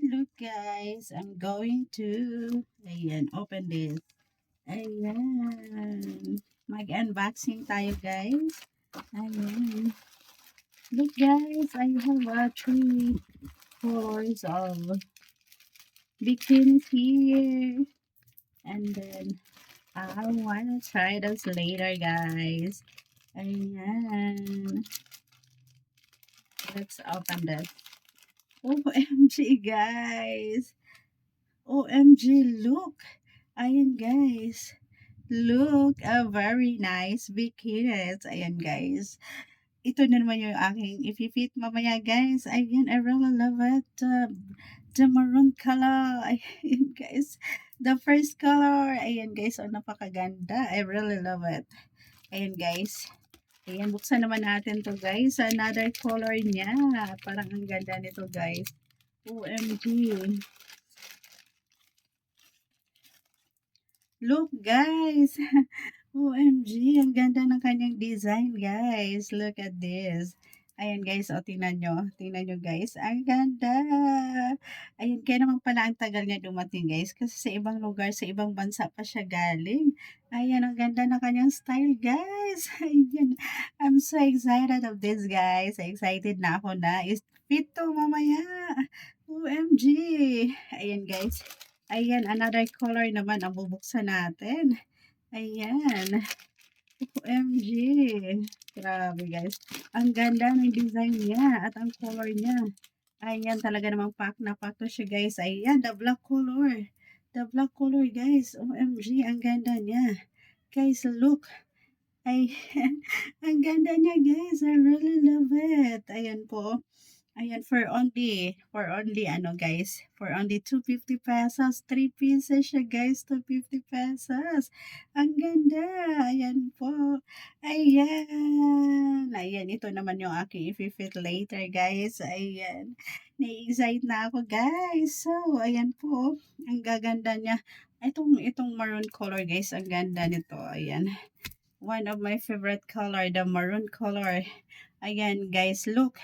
Look guys, I'm going to, open this. Ayan. Mag-unboxing tayo guys. Ayan. Look guys, I have three colors of bikinis here. And then, I wanna try this later guys. Ayan. Let's open this. OMG guys. OMG, look. Ayan guys. Look, a very nice bikinis. Ayan guys. Ito na naman yung aking if-fit mamaya guys. Ayan, I really love it. The maroon color. Ayan guys. The first color. Ayan guys. Oh, napakaganda. I really love it. Ayan guys. Ayan, buksan naman natin to guys. Another color niya. Parang ang ganda nito guys. OMG. Look guys. OMG, ang ganda ng kanyang design, guys. Look at this. Ayan, guys. O, tingnan nyo. Tingnan nyo, guys. Ang ganda. Ayan, kaya naman pala ang tagal niya dumating, guys. Kasi sa ibang lugar, sa ibang bansa pa siya galing. Ayan, ang ganda ng kanyang style, guys. Ayan. I'm so excited of this, guys. Excited na ako na. Fit to mamaya. OMG. Ayan, guys. Ayan, another color naman ang bubuksan natin. Ayan. OMG. Grabe guys. Ang ganda ng design niya at ang color niya. Ayan, talaga namang pack na pack to siya guys. Ayan, the black color. The black color guys. OMG, ang ganda niya. Guys, look. Ayan, ang ganda niya guys. I really love it. Ayan po. Ayan, for only ano guys, for only 250 pesos, 3 pieces siya guys, 250 pesos. Ang ganda, ayan po. Ayan, ito naman yung aking i-fit later guys, ayan. Na-excite na ako guys. So, ayan po, ang gaganda niya. Itong maroon color guys, ang ganda nito, ayan. One of my favorite color, the maroon color. Ayan guys, look.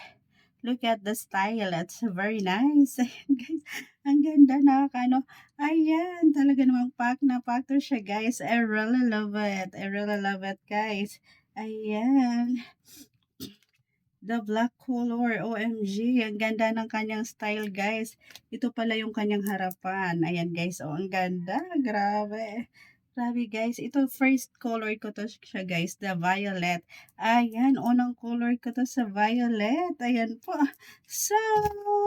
Look at the style. It's very nice. Ayan, guys. Ang ganda na ano. Ayan, talaga namang pack na pack to siya, guys. I really love it. I really love it, guys. Ayan. The black color. OMG. Ang ganda ng kanyang style, guys. Ito pala yung kanyang harapan. Ayan, guys. Oh, ang ganda. Grabe. Grabe guys, ito first color ko to siya guys, the violet. Ayan, unang color ko to sa violet. Ayan po. So,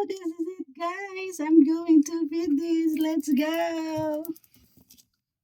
this is it guys. I'm going to fit this. Let's go!